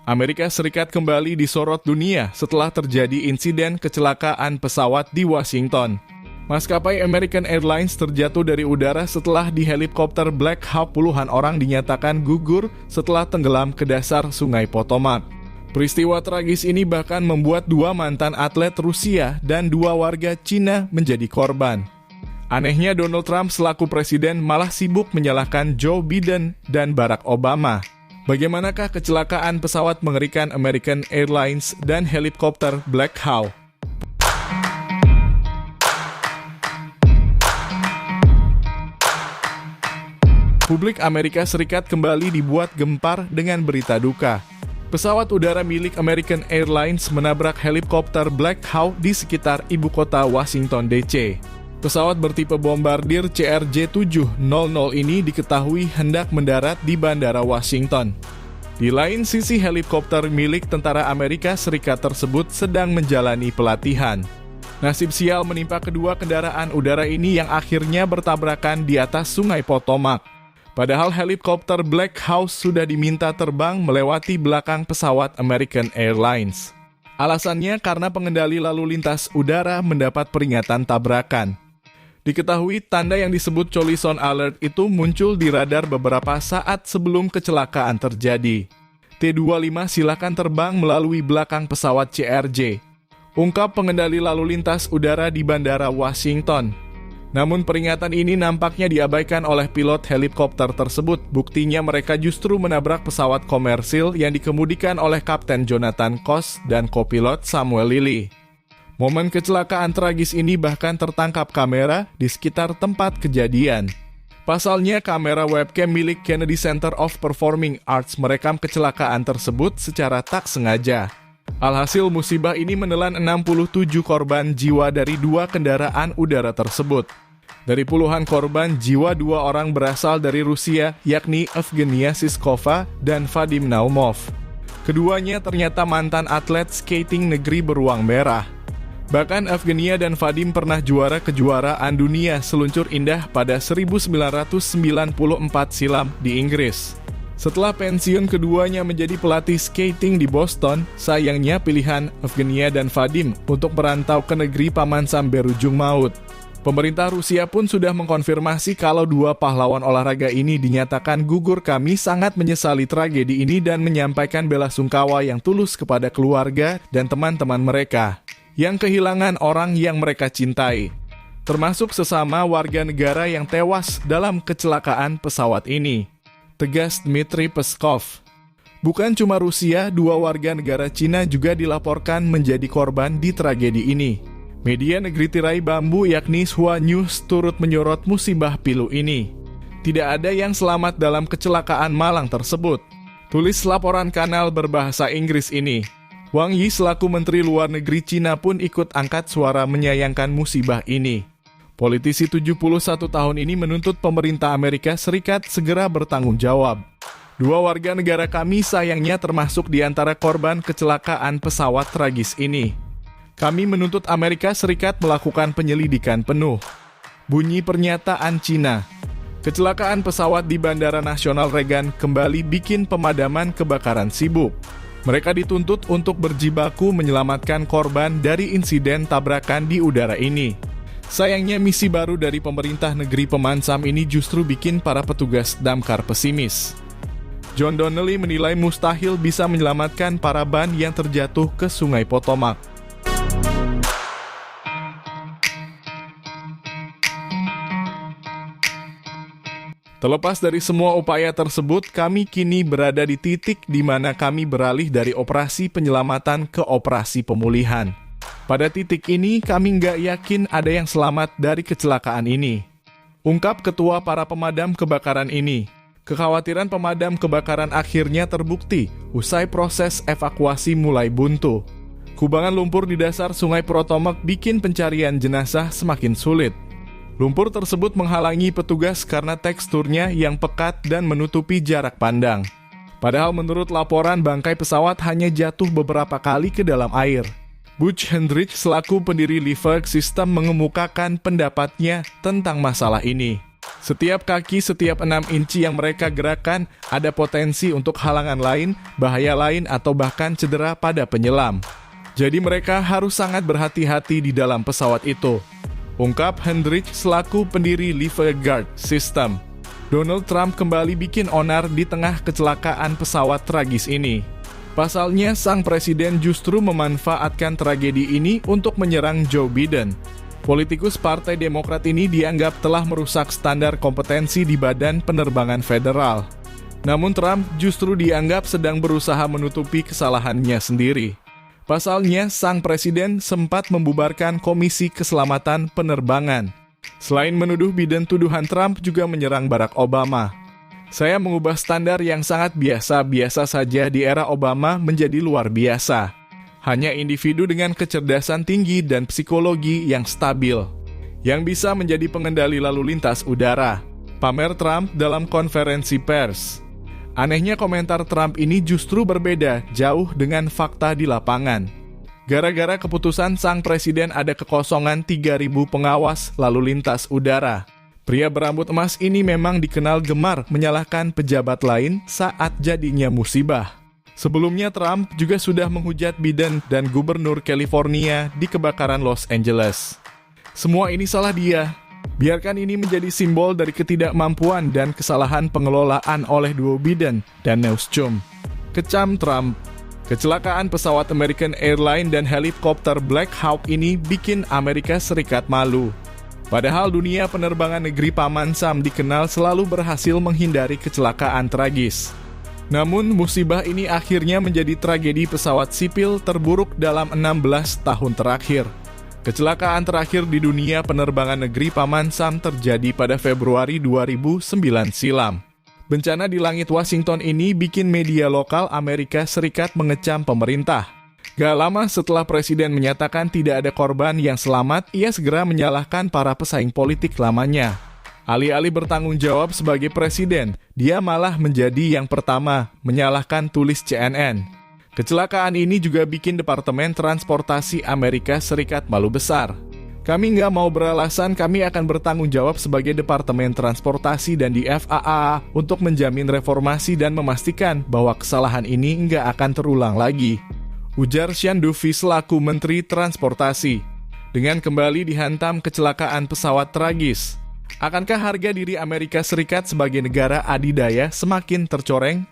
Amerika Serikat kembali disorot dunia setelah terjadi insiden kecelakaan pesawat di Washington. Maskapai American Airlines terjatuh dari udara setelah di helikopter Black Hawk puluhan orang dinyatakan gugur setelah tenggelam ke dasar Sungai Potomac. Peristiwa tragis ini bahkan membuat 2 mantan atlet Rusia dan 2 warga Cina menjadi korban. Anehnya Donald Trump selaku presiden malah sibuk menyalahkan Joe Biden dan Barack Obama. Bagaimanakah kecelakaan pesawat mengerikan American Airlines dan helikopter Black Hawk? Publik Amerika Serikat kembali dibuat gempar dengan berita duka. Pesawat udara milik American Airlines menabrak helikopter Black Hawk di sekitar ibu kota Washington DC. Pesawat bertipe bombardir CRJ-700 ini diketahui hendak mendarat di Bandara Washington. Di lain sisi, helikopter milik tentara Amerika Serikat tersebut sedang menjalani pelatihan. Nasib sial menimpa kedua kendaraan udara ini yang akhirnya bertabrakan di atas Sungai Potomac. Padahal helikopter Black Hawk sudah diminta terbang melewati belakang pesawat American Airlines. Alasannya karena pengendali lalu lintas udara mendapat peringatan tabrakan. Diketahui tanda yang disebut Collision Alert itu muncul di radar beberapa saat sebelum kecelakaan terjadi. T-25 silakan terbang melalui belakang pesawat CRJ. Ungkap pengendali lalu lintas udara di Bandara Washington. Namun peringatan ini nampaknya diabaikan oleh pilot helikopter tersebut. Buktinya mereka justru menabrak pesawat komersil yang dikemudikan oleh Kapten Jonathan Kos dan kopilot Samuel Lilly. Momen kecelakaan tragis ini bahkan tertangkap kamera di sekitar tempat kejadian. Pasalnya, kamera webcam milik Kennedy Center of Performing Arts merekam kecelakaan tersebut secara tak sengaja. Alhasil musibah ini menelan 67 korban jiwa dari 2 kendaraan udara tersebut. Dari puluhan korban jiwa, 2 orang berasal dari Rusia, yakni Evgenia Siskova dan Vadim Naumov. Keduanya ternyata mantan atlet skating negeri beruang merah. Bahkan Evgenia dan Vadim pernah juara kejuaraan dunia seluncur indah pada 1994 silam di Inggris. Setelah pensiun, keduanya menjadi pelatih skating di Boston. Sayangnya pilihan Evgenia dan Vadim untuk merantau ke negeri paman sam berujung maut. Pemerintah Rusia pun sudah mengkonfirmasi kalau 2 pahlawan olahraga ini dinyatakan gugur. Kami sangat menyesali tragedi ini dan menyampaikan bela sungkawa yang tulus kepada keluarga dan teman-teman mereka yang kehilangan orang yang mereka cintai, termasuk sesama warga negara yang tewas dalam kecelakaan pesawat ini, tegas Dmitry Peskov. Bukan cuma Rusia, 2 warga negara Cina juga dilaporkan menjadi korban di tragedi ini. Media negeri tirai bambu yakni Xinhua News turut menyorot musibah pilu ini. Tidak ada yang selamat dalam kecelakaan malang tersebut, tulis laporan kanal berbahasa Inggris ini. Wang Yi selaku Menteri Luar Negeri Cina pun ikut angkat suara menyayangkan musibah ini. Politisi 71 tahun ini menuntut pemerintah Amerika Serikat segera bertanggung jawab. 2 warga negara kami sayangnya termasuk di antara korban kecelakaan pesawat tragis ini. Kami menuntut Amerika Serikat melakukan penyelidikan penuh. Bunyi pernyataan Cina. Kecelakaan pesawat di Bandara Nasional Reagan kembali bikin pemadaman kebakaran sibuk. Mereka dituntut untuk berjibaku menyelamatkan korban dari insiden tabrakan di udara ini. Sayangnya misi baru dari pemerintah negeri Paman Sam ini justru bikin para petugas damkar pesimis. John Donnelly menilai mustahil bisa menyelamatkan para ban yang terjatuh ke Sungai Potomac. Terlepas dari semua upaya tersebut, kami kini berada di titik di mana kami beralih dari operasi penyelamatan ke operasi pemulihan. Pada titik ini, kami nggak yakin ada yang selamat dari kecelakaan ini. Ungkap Ketua para pemadam kebakaran ini. Kekhawatiran pemadam kebakaran akhirnya terbukti usai proses evakuasi mulai buntu. Kubangan lumpur di dasar Sungai Potomac bikin pencarian jenazah semakin sulit. Lumpur tersebut menghalangi petugas karena teksturnya yang pekat dan menutupi jarak pandang. Padahal menurut laporan bangkai pesawat hanya jatuh beberapa kali ke dalam air. Butch Hendrich selaku pendiri Liebherr System mengemukakan pendapatnya tentang masalah ini. Setiap kaki, setiap 6 inci yang mereka gerakkan ada potensi untuk halangan lain, bahaya lain, atau bahkan cedera pada penyelam. Jadi mereka harus sangat berhati-hati di dalam pesawat itu. Ungkap Hendrich selaku pendiri Live Guard System. Donald Trump kembali bikin onar di tengah kecelakaan pesawat tragis ini. Pasalnya, sang presiden justru memanfaatkan tragedi ini untuk menyerang Joe Biden. Politikus Partai Demokrat ini dianggap telah merusak standar kompetensi di Badan Penerbangan Federal. Namun Trump justru dianggap sedang berusaha menutupi kesalahannya sendiri. Pasalnya, sang presiden sempat membubarkan Komisi Keselamatan Penerbangan. Selain menuduh Biden, tuduhan Trump juga menyerang Barack Obama. Saya mengubah standar yang sangat biasa-biasa saja di era Obama menjadi luar biasa. Hanya individu dengan kecerdasan tinggi dan psikologi yang stabil yang bisa menjadi pengendali lalu lintas udara, pamer Trump dalam konferensi pers. Anehnya komentar Trump ini justru berbeda jauh dengan fakta di lapangan. Gara-gara keputusan sang presiden ada kekosongan 3.000 pengawas lalu lintas udara. Pria berambut emas ini memang dikenal gemar menyalahkan pejabat lain saat jadinya musibah. Sebelumnya Trump juga sudah menghujat Biden dan Gubernur California di kebakaran Los Angeles. Semua ini salah dia. Biarkan ini menjadi simbol dari ketidakmampuan dan kesalahan pengelolaan oleh duo Biden dan Newsom. Kecam Trump. Kecelakaan pesawat American Airlines dan helikopter Black Hawk ini bikin Amerika Serikat malu. Padahal dunia penerbangan negeri Paman Sam dikenal selalu berhasil menghindari kecelakaan tragis. Namun musibah ini akhirnya menjadi tragedi pesawat sipil terburuk dalam 16 tahun terakhir. Kecelakaan terakhir di dunia penerbangan negeri Paman Sam terjadi pada Februari 2009 silam. Bencana di langit Washington ini bikin media lokal Amerika Serikat mengecam pemerintah. Gak lama setelah presiden menyatakan tidak ada korban yang selamat, ia segera menyalahkan para pesaing politik lamanya. Alih-alih bertanggung jawab sebagai presiden, dia malah menjadi yang pertama menyalahkan, tulis CNN. Kecelakaan ini juga bikin Departemen Transportasi Amerika Serikat malu besar. Kami nggak mau beralasan, kami akan bertanggung jawab sebagai Departemen Transportasi dan di FAA untuk menjamin reformasi dan memastikan bahwa kesalahan ini nggak akan terulang lagi. Ujar Sean Duffy selaku Menteri Transportasi. Dengan kembali dihantam kecelakaan pesawat tragis, akankah harga diri Amerika Serikat sebagai negara adidaya semakin tercoreng?